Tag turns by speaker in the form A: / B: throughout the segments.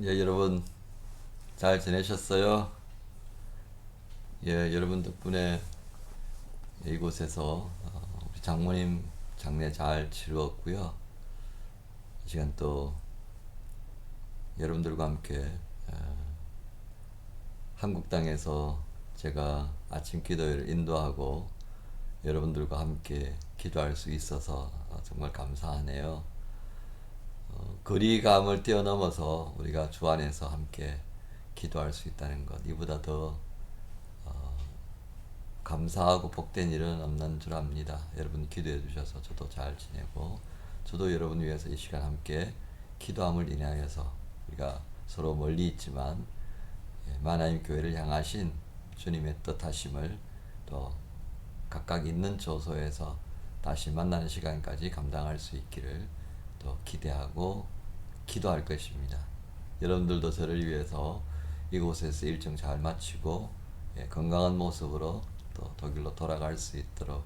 A: 예, 여러분 잘 지내셨어요? 예, 여러분 덕분에 이곳에서 우리 장모님 장례 잘 치루었고요. 이 시간 또 여러분들과 함께 한국 땅에서 제가 아침 기도회를 인도하고 여러분들과 함께 기도할 수 있어서 정말 감사하네요. 거리감을 뛰어넘어서 우리가 주 안에서 함께 기도할 수 있다는 것, 이보다 더 감사하고 복된 일은 없는 줄 압니다. 여러분 기도해 주셔서 저도 잘 지내고, 저도 여러분 위해서 이 시간 함께 기도함을 인하여서 우리가 서로 멀리 있지만 하나님 교회를 향하신 주님의 뜻하심을 또 각각 있는 처소에서 다시 만나는 시간까지 감당할 수 있기를 또 기대하고 기도할 것입니다. 여러분들도 저를 위해서 이곳에서 일정 잘 마치고 건강한 모습으로 또 독일로 돌아갈 수 있도록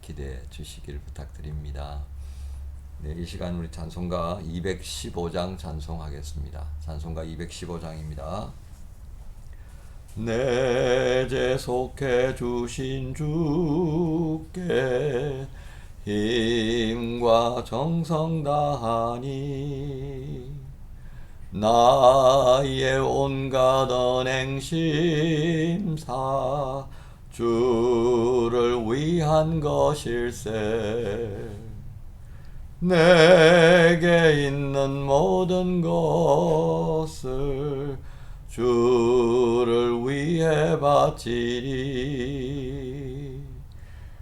A: 기대해 주시길 부탁드립니다. 네, 이 시간 우리 찬송가 215장 찬송하겠습니다. 찬송가 215장입니다. 내 죄 속해 주신 주께 힘과 정성 다하니 나의 온갖 언행심사 주를 위한 것일세. 내게 있는 모든 것을 주를 위해 바치리.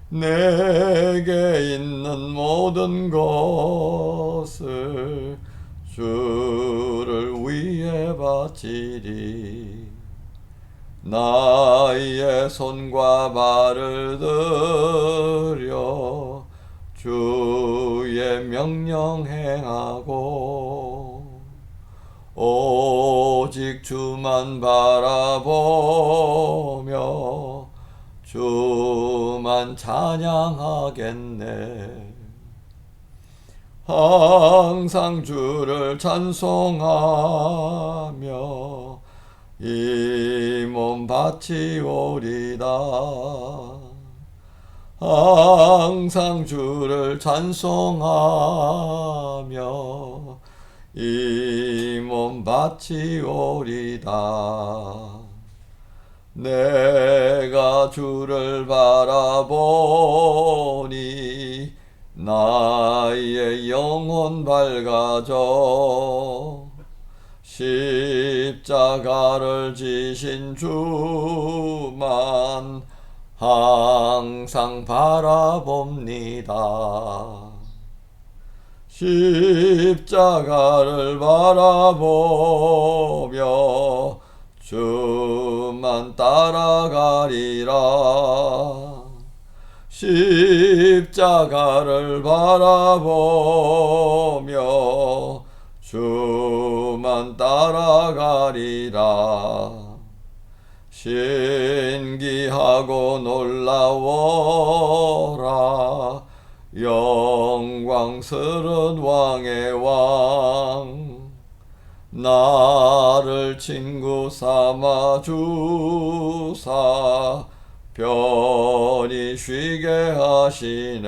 A: 내게 있는 모든 것을 주를 위해 바치리. 나의 손과 발을 들여 주의 명령 행하고 오직 주만 바라보며 주만 찬양하겠네. 항상 주를 찬송하며 이 몸 바치오리다. 항상 주를 찬송하며 이 몸 바치오리다. 내가 주를 바라보니 나의 영혼 밝아져. 십자가를 지신 주만 항상 바라봅니다. 십자가를 바라보며 주만 따라가리라. 십자가를 바라보며 주만 따라가리라. 신기하고 놀라워라. 영광스런 왕의 왕. 나를 친구 삼아 주사 편히 쉬게 하시네.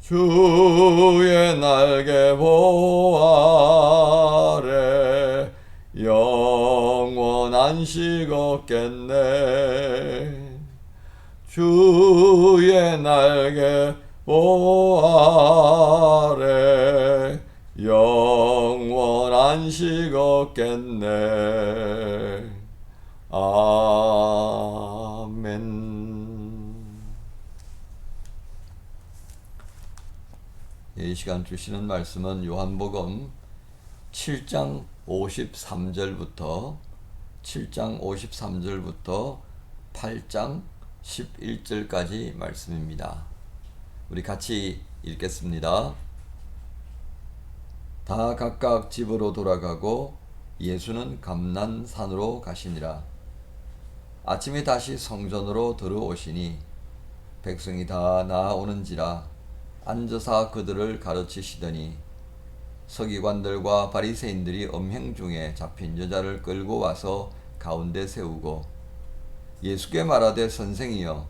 A: 주의 날개 보호 아래 영원 안식 얻겠네. 주의 날개 보호 아래 영원 안식 얻겠네. 아멘. 이 시간 주시는 말씀은 요한복음 7장 53절부터 8장 11절까지 말씀입니다. 우리 같이 읽겠습니다. 다 각각 집으로 돌아가고 예수는 감난산으로 가시니라. 아침에 다시 성전으로 들어오시니 백성이 다 나아오는지라 앉으사 그들을 가르치시더니 서기관들과 바리새인들이 음행 중에 잡힌 여자를 끌고 와서 가운데 세우고 예수께 말하되 선생이여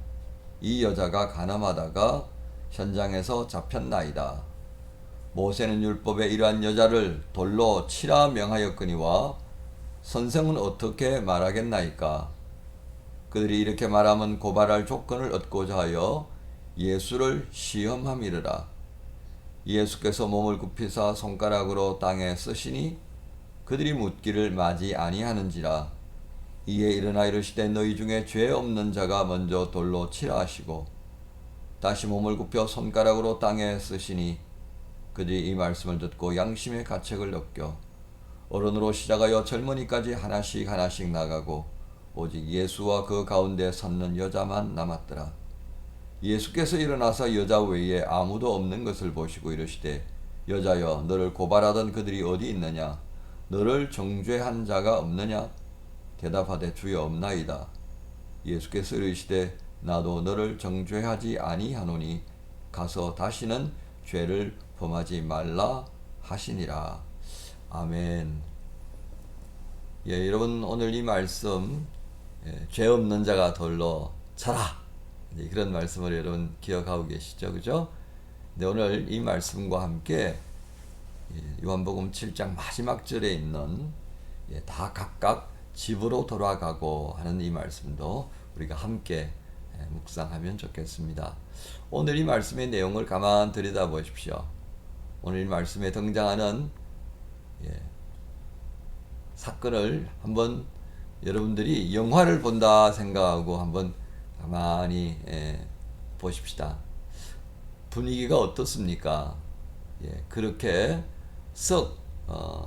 A: 이 여자가 간음하다가 현장에서 잡혔나이다. 모세는 율법에 이러한 여자를 돌로 치라 명하였거니와 선생은 어떻게 말하겠나이까? 그들이 이렇게 말하면 고발할 조건을 얻고자 하여 예수를 시험함이르라. 예수께서 몸을 굽히사 손가락으로 땅에 쓰시니 그들이 묻기를 마지 아니하는지라. 이에 일어나 이르시되 너희 중에 죄 없는 자가 먼저 돌로 치라 하시고 다시 몸을 굽혀 손가락으로 땅에 쓰시니 그들이 이 말씀을 듣고 양심의 가책을 느껴 어른으로 시작하여 젊은이까지 하나씩 하나씩 나가고 오직 예수와 그 가운데 섰는 여자만 남았더라. 예수께서 일어나서 여자 외에 아무도 없는 것을 보시고 이르시되 여자여 너를 고발하던 그들이 어디 있느냐? 너를 정죄한 자가 없느냐? 대답하되 주여 없나이다. 예수께서 이르시되 나도 너를 정죄하지 아니하노니 가서 다시는 죄를 범하지 말라 하시니라. 아멘. 예, 여러분 오늘 이 말씀 죄 없는 자가 돌로 쳐라. 그런 말씀을 여러분 기억하고 계시죠? 그죠? 네, 오늘 이 말씀과 함께 요한복음 7장 마지막 절에 있는 다 각각 집으로 돌아가고 하는 이 말씀도 우리가 함께 묵상하면 좋겠습니다. 오늘 이 말씀의 내용을 가만 들여다 보십시오. 오늘 이 말씀에 등장하는 사건을 한번 여러분들이 영화를 본다 생각하고 한번 가만히 보십시다. 분위기가 어떻습니까? 그렇게 썩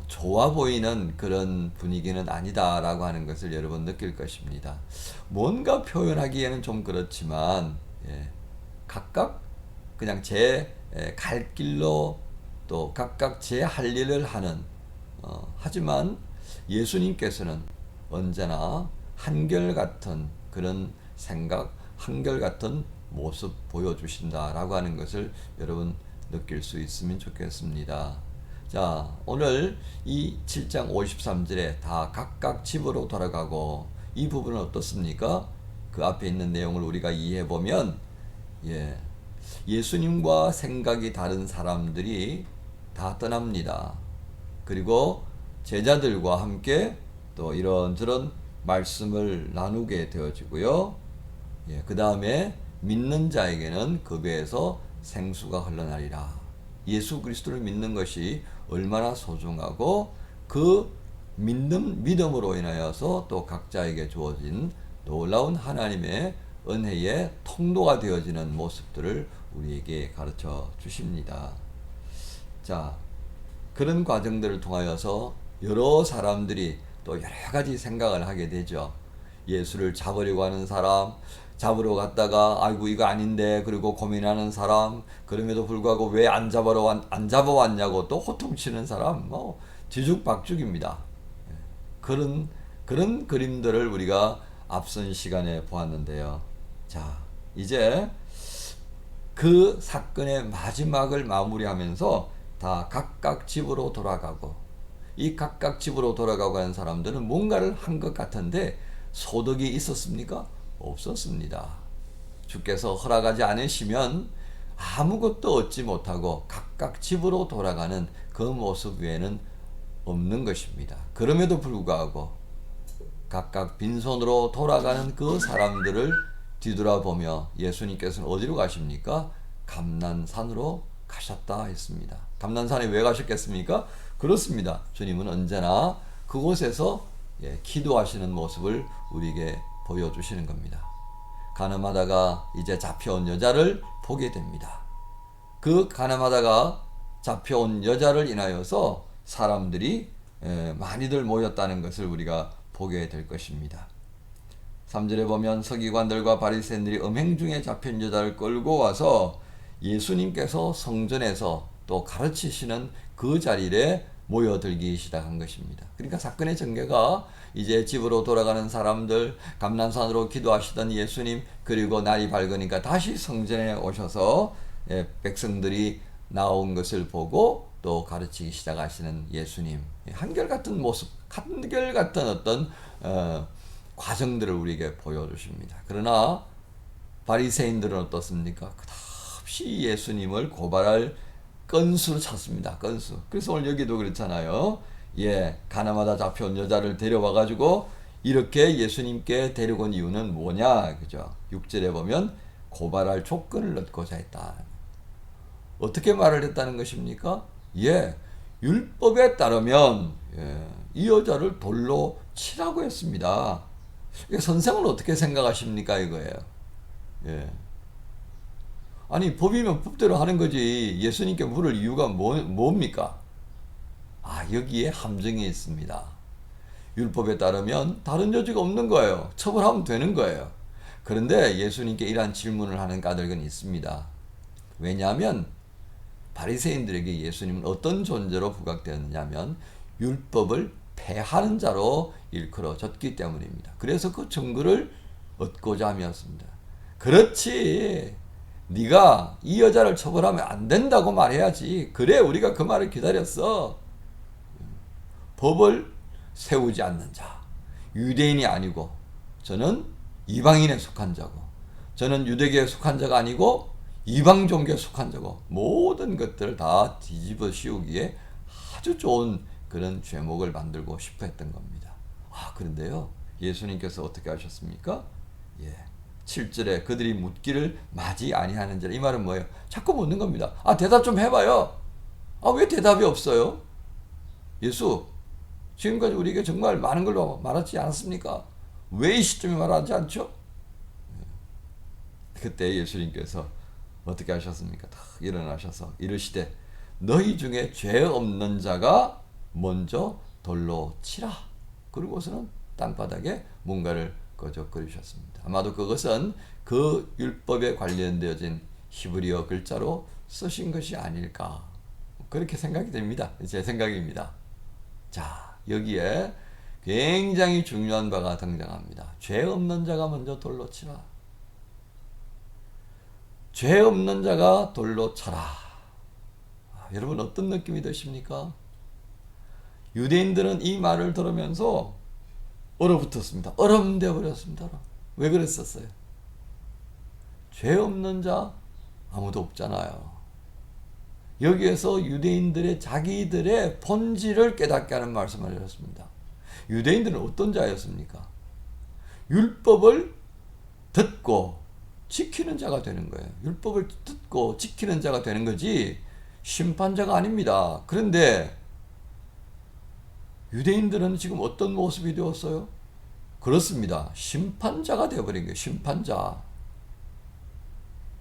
A: 좋아 보이는 그런 분위기는 아니다라고 하는 것을 여러분 느낄 것입니다. 뭔가 표현하기에는 좀 그렇지만 각각 그냥 제 갈 길로 또 각각 제 할 일을 하는 하지만 예수님께서는 언제나 한결같은 그런 생각, 한결같은 모습 보여주신다라고 하는 것을 여러분 느낄 수 있으면 좋겠습니다. 자, 오늘 이 7장 53절에 다 각각 집으로 돌아가고 이 부분은 어떻습니까? 그 앞에 있는 내용을 우리가 이해해 보면 예수님과 생각이 다른 사람들이 다 떠납니다. 그리고 제자들과 함께 또 이런저런 말씀을 나누게 되어지고요. 그 다음에 믿는 자에게는 그 배에서 생수가 흘러나리라. 예수 그리스도를 믿는 것이 얼마나 소중하고 그 믿음으로 인하여서 또 각자에게 주어진 놀라운 하나님의 은혜의 통로가 되어지는 모습들을 우리에게 가르쳐 주십니다. 자, 그런 과정들을 통하여서 여러 사람들이 또 여러 가지 생각을 하게 되죠. 예수를 잡으려고 하는 사람, 잡으러 갔다가 아이고 이거 아닌데 그리고 고민하는 사람, 그럼에도 불구하고 왜 안 잡아왔냐고 또 호통치는 사람, 뭐 뒤죽박죽입니다. 그런 그림들을 우리가 앞선 시간에 보았는데요. 자, 이제 그 사건의 마지막을 마무리하면서 다 각각 집으로 돌아가고, 이 각각 집으로 돌아가고 하는 사람들은 뭔가를 한 것 같은데 소득이 있었습니까? 없었습니다. 주께서 허락하지 않으시면 아무것도 얻지 못하고 각각 집으로 돌아가는 그 모습 외에는 없는 것입니다. 그럼에도 불구하고 각각 빈손으로 돌아가는 그 사람들을 뒤돌아보며 예수님께서는 어디로 가십니까? 감난산으로 가셨다 했습니다. 감난산에 왜 가셨겠습니까? 그렇습니다. 주님은 언제나 그곳에서 기도하시는 모습을 우리에게 보여주시는 겁니다. 간음하다가 이제 잡혀온 여자를 보게 됩니다. 그 간음하다가 잡혀온 여자를 인하여서 사람들이 많이들 모였다는 것을 우리가 보게 될 것입니다. 3절에 보면 서기관들과 바리새인들이 음행 중에 잡힌 여자를 끌고 와서 예수님께서 성전에서 또 가르치시는 그 자리에 모여들기 시작한 것입니다. 그러니까 사건의 전개가 이제 집으로 돌아가는 사람들, 감난산으로 기도하시던 예수님, 그리고 날이 밝으니까 다시 성전에 오셔서 백성들이 나온 것을 보고 또 가르치기 시작하시는 예수님, 한결같은 모습, 한결같은 어떤 과정들을 우리에게 보여주십니다. 그러나 바리새인들은 어떻습니까? 끝없이 예수님을 고발할 건수를 찾습니다. 건수. 그래서 오늘 여기도 그렇잖아요. 가나마다 잡혀온 여자를 데려와가지고 이렇게 예수님께 데려온 이유는 뭐냐, 그죠? 6절에 보면 고발할 조건을 넣고자 했다. 어떻게 말을 했다는 것입니까? 율법에 따르면 이 여자를 돌로 치라고 했습니다. 선생은 어떻게 생각하십니까, 이거예요? 아니, 법이면 법대로 하는 거지. 예수님께 물을 이유가 뭡니까? 여기에 함정이 있습니다. 율법에 따르면 다른 여지가 없는 거예요. 처벌하면 되는 거예요. 그런데 예수님께 이러한 질문을 하는 까닭은 있습니다. 왜냐하면 바리새인들에게 예수님은 어떤 존재로 부각되었느냐면 율법을 폐하는 자로 일컬어졌기 때문입니다. 그래서 그 증거를 얻고자 함이었습니다. 그렇지, 네가 이 여자를 처벌하면 안 된다고 말해야지. 그래, 우리가 그 말을 기다렸어. 법을 세우지 않는 자, 유대인이 아니고 저는 이방인에 속한 자고, 저는 유대교에 속한 자가 아니고 이방 종교에 속한 자고, 모든 것들을 다 뒤집어 씌우기에 아주 좋은 그런 죄목을 만들고 싶어 했던 겁니다. 그런데요, 예수님께서 어떻게 하셨습니까? 7절에 그들이 묻기를 마지 아니하는지라. 이 말은 뭐예요? 자꾸 묻는 겁니다. 대답 좀 해봐요. 왜 대답이 없어요? 예수, 지금까지 우리에게 정말 많은 걸 말하지 않았습니까? 왜 이 시점에 말하지 않죠? 그때 예수님께서 어떻게 하셨습니까? 딱 일어나셔서 이르시되 너희 중에 죄 없는 자가 먼저 돌로 치라. 그러고서는 땅바닥에 뭔가를 거적거리셨습니다. 아마도 그것은 그 율법에 관련되어진 히브리어 글자로 쓰신 것이 아닐까, 그렇게 생각이 됩니다. 제 생각입니다. 자, 여기에 굉장히 중요한 바가 등장합니다. 죄 없는 자가 먼저 돌로 치라. 죄 없는 자가 돌로 쳐라. 여러분, 어떤 느낌이 드십니까? 유대인들은 이 말을 들으면서 얼어붙었습니다. 얼음되어 버렸습니다. 왜 그랬었어요? 죄 없는 자 아무도 없잖아요. 여기에서 유대인들의 자기들의 본질을 깨닫게 하는 말씀을 하셨습니다. 유대인들은 어떤 자였습니까? 율법을 듣고 지키는 자가 되는 거예요. 율법을 듣고 지키는 자가 되는 거지 심판자가 아닙니다. 그런데 유대인들은 지금 어떤 모습이 되었어요? 그렇습니다. 심판자가 되어버린 거예요. 심판자.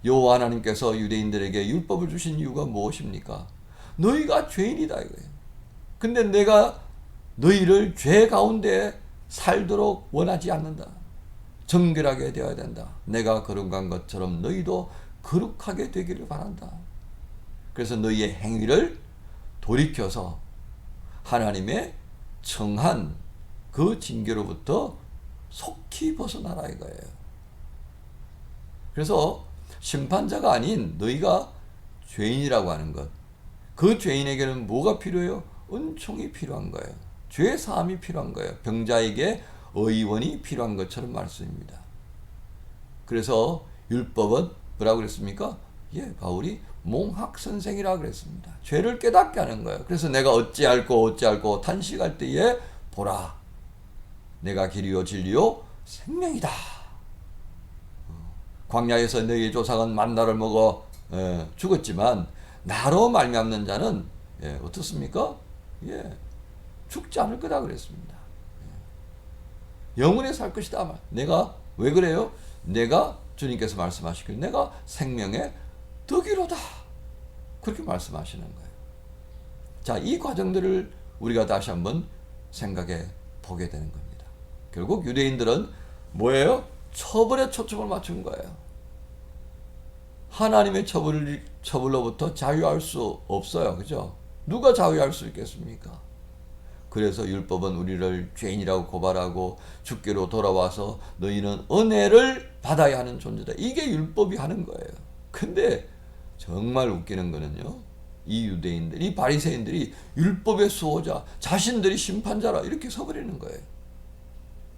A: 여호와 하나님께서 유대인들에게 율법을 주신 이유가 무엇입니까? 너희가 죄인이다 이거예요. 근데 내가 너희를 죄 가운데 살도록 원하지 않는다. 정결하게 되어야 된다. 내가 거룩한 것처럼 너희도 거룩하게 되기를 바란다. 그래서 너희의 행위를 돌이켜서 하나님의 청한 그 징계로부터 속히 벗어나라 이거예요. 그래서 심판자가 아닌 너희가 죄인이라고 하는 것, 그 죄인에게는 뭐가 필요해요? 은총이 필요한 거예요. 죄 사함이 필요한 거예요. 병자에게 의원이 필요한 것처럼 말씀입니다. 그래서 율법은 뭐라고 그랬습니까? 바울이 몽학선생이라고 그랬습니다. 죄를 깨닫게 하는 거예요. 그래서 내가 어찌할꼬 탄식할 때에 보라, 내가 길이요 진리요 생명이다. 광야에서 너희의 조상은 만나를 먹어 죽었지만 나로 말미암는 자는 어떻습니까? 죽지 않을 거다 그랬습니다. 영원히 살 것이다. 내가 왜 그래요? 내가 주님께서 말씀하시길 내가 생명의 덕이로다. 그렇게 말씀하시는 거예요. 자, 이 과정들을 우리가 다시 한번 생각해 보게 되는 겁니다. 결국 유대인들은 뭐예요? 처벌에 초점을 맞춘 거예요. 하나님의 처벌로부터 자유할 수 없어요. 그죠? 누가 자유할 수 있겠습니까? 그래서 율법은 우리를 죄인이라고 고발하고 주께로 돌아와서 너희는 은혜를 받아야 하는 존재다. 이게 율법이 하는 거예요. 근데 정말 웃기는 거는요, 이 유대인들이, 이 바리새인들이 율법의 수호자, 자신들이 심판자라 이렇게 서버리는 거예요.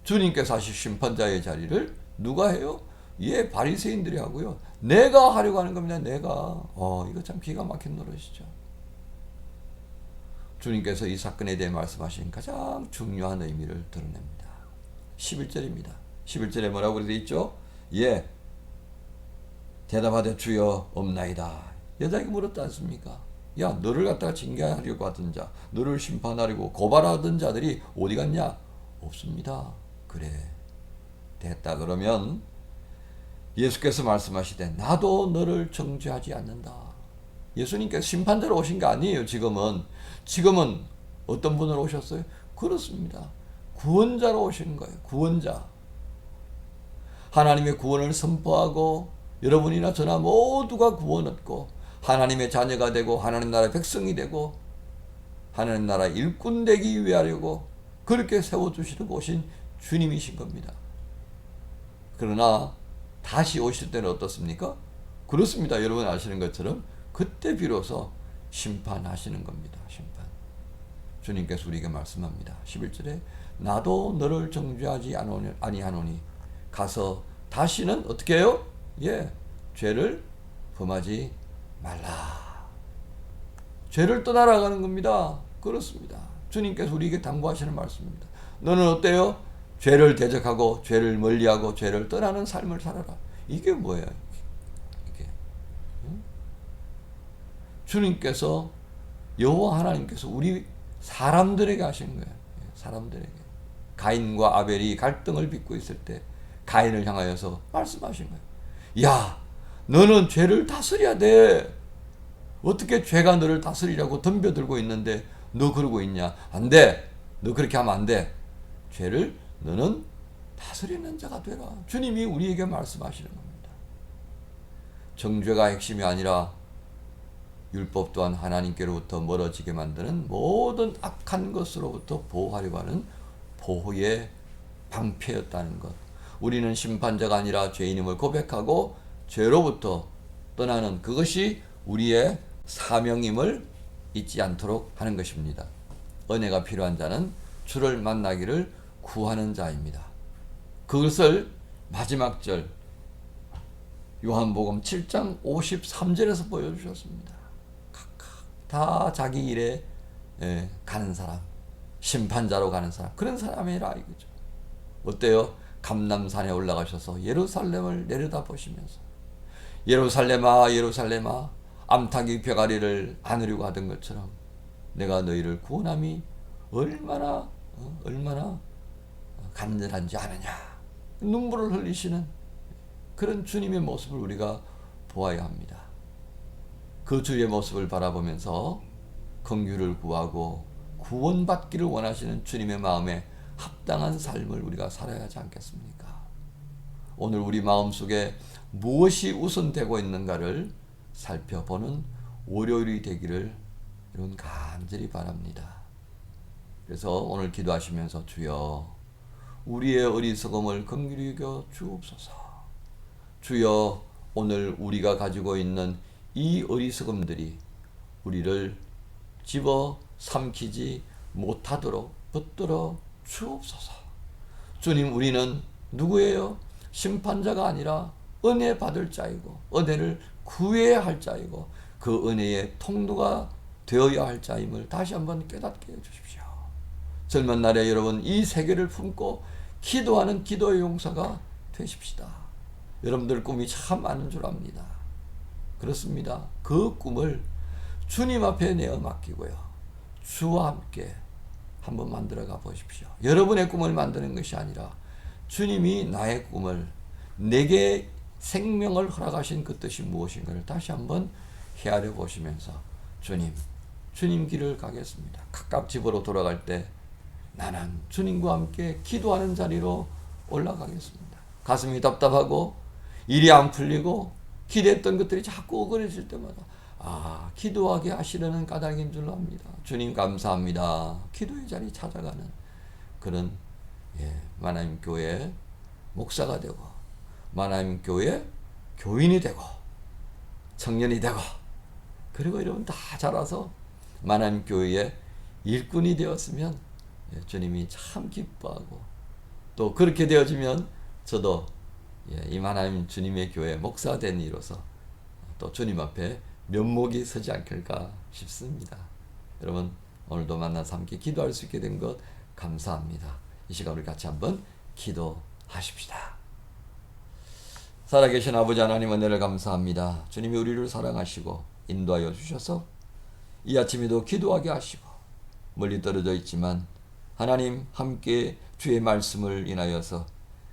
A: 주님께서 하실 심판자의 자리를 누가 해요? 예, 바리새인들이 하고요. 내가 하려고 하는 겁니다. 내가. 이거 참 기가 막힌 노릇이죠. 주님께서 이 사건에 대해 말씀하신 가장 중요한 의미를 드러냅니다. 11절입니다. 11절에 뭐라고 되어 있죠? 예, 대답하되 주여 없나이다. 여자에게 물었지 않습니까? 야, 너를 갖다가 징계하려고 하던 자, 너를 심판하려고 고발하던 자들이 어디 갔냐? 없습니다. 그래, 됐다. 그러면 예수께서 말씀하시되 나도 너를 정죄하지 않는다. 예수님께서 심판자로 오신 게 아니에요. 지금은 어떤 분으로 오셨어요? 그렇습니다. 구원자로 오신 거예요. 구원자. 하나님의 구원을 선포하고 여러분이나 저나 모두가 구원 얻고 하나님의 자녀가 되고 하나님 나라의 백성이 되고 하나님 나라의 일꾼 되기 위하려고 그렇게 세워주시는 오신 주님이신 겁니다. 그러나 다시 오실 때는 어떻습니까? 그렇습니다. 여러분 아시는 것처럼 그때 비로소 심판하시는 겁니다. 심판. 주님께서 우리에게 말씀합니다. 11절에 나도 너를 정죄하지 아니하노니 가서 다시는 어떻게 해요? 예, 죄를 범하지 말라. 죄를 떠나라가는 겁니다. 그렇습니다. 주님께서 우리에게 당부하시는 말씀입니다. 너는 어때요? 죄를 대적하고 죄를 멀리하고 죄를 떠나는 삶을 살아라. 이게 뭐예요? 이게 주님께서 여호와 하나님께서 우리 사람들에게 하신 거예요. 사람들에게. 가인과 아벨이 갈등을 빚고 있을 때 가인을 향하여서 말씀하신 거예요. 야, 너는 죄를 다스려야 돼. 어떻게 죄가 너를 다스리려고 덤벼들고 있는데 너 그러고 있냐? 안 돼. 너 그렇게 하면 안 돼. 죄를 너는 다스리는 자가 되라. 주님이 우리에게 말씀하시는 겁니다. 정죄가 핵심이 아니라 율법 또한 하나님께로부터 멀어지게 만드는 모든 악한 것으로부터 보호하려고 하는 보호의 방패였다는 것. 우리는 심판자가 아니라 죄인임을 고백하고 죄로부터 떠나는 그것이 우리의 사명임을 잊지 않도록 하는 것입니다. 은혜가 필요한 자는 주를 만나기를 구하는 자입니다. 그것을 마지막 절 요한복음 7장 53절에서 보여주셨습니다. 각각 다 자기 일에 가는 사람, 심판자로 가는 사람, 그런 사람이라 이거죠. 어때요? 감람산에 올라가셔서 예루살렘을 내려다보시면서 예루살렘아 예루살렘아 암탉이 벼가리를 안으려고 하던 것처럼 내가 너희를 구원함이 얼마나 간절한지 아느냐. 눈물을 흘리시는 그런 주님의 모습을 우리가 보아야 합니다. 그 주의 모습을 바라보면서 긍휼을 구하고 구원받기를 원하시는 주님의 마음에 합당한 삶을 우리가 살아야 하지 않겠습니까? 오늘 우리 마음속에 무엇이 우선되고 있는가를 살펴보는 월요일이 되기를 여러분 간절히 바랍니다. 그래서 오늘 기도하시면서 주여 우리의 어리석음을 긍휼히 여겨 주옵소서. 주여 오늘 우리가 가지고 있는 이 어리석음들이 우리를 집어 삼키지 못하도록 붙들어 주옵소서. 주님, 우리는 누구예요? 심판자가 아니라 은혜 받을 자이고 은혜를 구해야 할 자이고 그 은혜의 통로가 되어야 할 자임을 다시 한번 깨닫게 해주십시오. 젊은 날에 여러분 이 세계를 품고 기도하는 기도의 용사가 되십시다. 여러분들 꿈이 참 많은 줄 압니다. 그렇습니다. 그 꿈을 주님 앞에 내어 맡기고요. 주와 함께 한번 만들어가 보십시오. 여러분의 꿈을 만드는 것이 아니라 주님이 나의 꿈을 내게 생명을 허락하신 그 뜻이 무엇인가를 다시 한번 헤아려 보시면서 주님 길을 가겠습니다. 각각 집으로 돌아갈 때 나는 주님과 함께 기도하는 자리로 올라가겠습니다. 가슴이 답답하고 일이 안 풀리고 기대했던 것들이 자꾸 어그러질 때마다 기도하게 하시려는 까닭인 줄 압니다. 주님 감사합니다. 기도의 자리 찾아가는 그런 만화임 교회 목사가 되고 만화임 교회 교인이 되고 청년이 되고 그리고 여러분 다 자라서 만한 교회의 일꾼이 되었으면 주님이 참 기뻐하고, 또 그렇게 되어지면 저도 이 하나님 주님의 교회 목사 된 이로서 또 주님 앞에 면목이 서지 않을까 싶습니다. 여러분 오늘도 만나서 함께 기도할 수 있게 된 것 감사합니다. 이 시간 우리 같이 한번 기도하십시다. 살아계신 아버지 하나님, 은혜를 감사합니다. 주님이 우리를 사랑하시고 인도하여 주셔서 이 아침에도 기도하게 하시고, 멀리 떨어져 있지만 하나님 함께 주의 말씀을 인하여서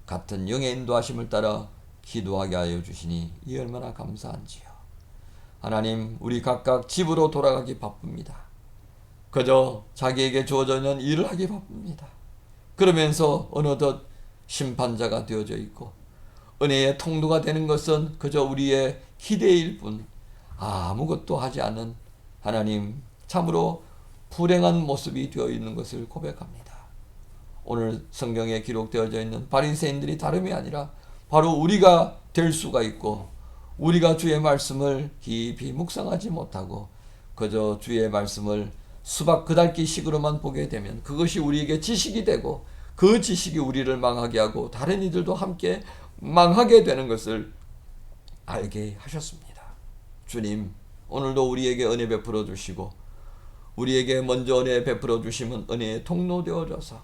A: 같은 영의 인도하심을 따라 기도하게 하여 주시니 이 얼마나 감사한지요. 하나님, 우리 각각 집으로 돌아가기 바쁩니다. 그저 자기에게 주어져 있는 일을 하기 바쁩니다. 그러면서 어느덧 심판자가 되어져 있고, 은혜의 통로가 되는 것은 그저 우리의 기대일 뿐 아무것도 하지 않는 하나님, 참으로 불행한 모습이 되어 있는 것을 고백합니다. 오늘 성경에 기록되어져 있는 바리새인들이 다름이 아니라 바로 우리가 될 수가 있고, 우리가 주의 말씀을 깊이 묵상하지 못하고 그저 주의 말씀을 수박 그달기 식으로만 보게 되면 그것이 우리에게 지식이 되고, 그 지식이 우리를 망하게 하고 다른 이들도 함께 망하게 되는 것을 알게 하셨습니다. 주님, 오늘도 우리에게 은혜 베풀어 주시고, 우리에게 먼저 은혜 베풀어 주시면 은혜의 통로 되어져서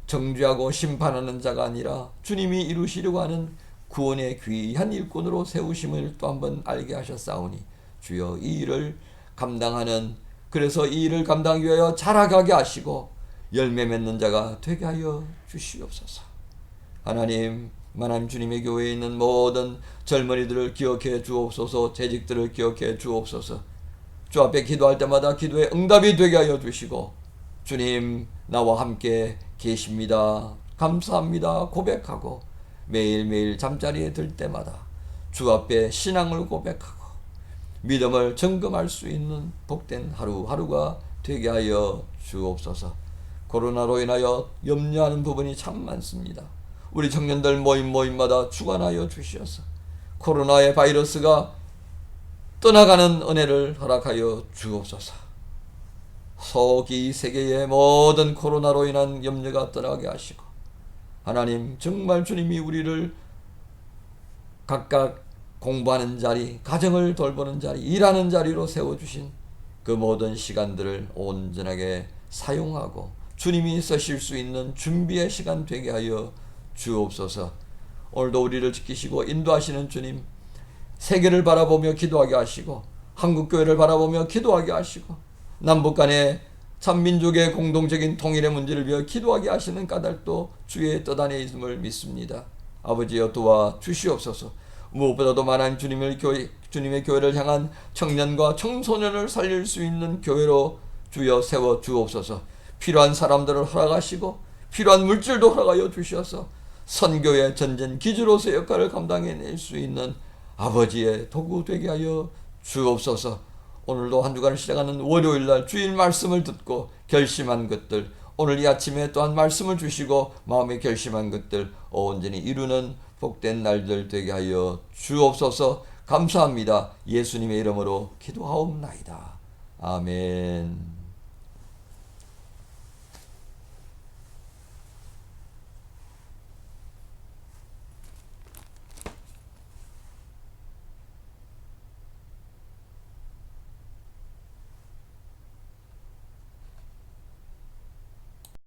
A: 정죄하고 심판하는 자가 아니라 주님이 이루시려고 하는 구원의 귀한 일꾼으로 세우심을 또 한번 알게 하셨사오니, 주여 이 일을 감당하는, 그래서 이 일을 감당하기 위하여 자라가게 하시고 열매 맺는 자가 되게 하여 주시옵소서. 하나님, 하나님 주님의 교회에 있는 모든 젊은이들을 기억해 주옵소서. 재직들을 기억해 주옵소서. 주 앞에 기도할 때마다 기도에 응답이 되게 하여 주시고, 주님 나와 함께 계십니다, 감사합니다 고백하고, 매일매일 잠자리에 들 때마다 주 앞에 신앙을 고백하고 믿음을 점검할 수 있는 복된 하루하루가 되게 하여 주옵소서. 코로나로 인하여 염려하는 부분이 참 많습니다. 우리 청년들 모임마다 주관하여 주시어서 코로나의 바이러스가 떠나가는 은혜를 허락하여 주옵소서. 속이 세계의 모든 코로나로 인한 염려가 떠나게 하시고, 하나님 정말 주님이 우리를 각각 공부하는 자리, 가정을 돌보는 자리, 일하는 자리로 세워주신 그 모든 시간들을 온전하게 사용하고 주님이 쓰실 수 있는 준비의 시간 되게 하여 주옵소서. 오늘도 우리를 지키시고 인도하시는 주님, 세계를 바라보며 기도하게 하시고 한국교회를 바라보며 기도하게 하시고 남북 간의 참 민족의 공동적인 통일의 문제를 위해 기도하게 하시는 까닭도 주의 뜻 안에 있음을 믿습니다. 아버지여 도와 주시옵소서. 무엇보다도 많은 주님의 교회를 향한 청년과 청소년을 살릴 수 있는 교회로 주여 세워 주옵소서. 필요한 사람들을 허락하시고 필요한 물질도 허락하여 주셔서 선교의 전전 기주로서 역할을 감당해낼 수 있는 아버지의 도구 되게 하여 주옵소서. 오늘도 한 주간을 시작하는 월요일날 주일 말씀을 듣고 결심한 것들, 오늘 이 아침에 또한 말씀을 주시고 마음에 결심한 것들 온전히 이루는 복된 날들 되게 하여 주옵소서. 감사합니다. 예수님의 이름으로 기도하옵나이다. 아멘.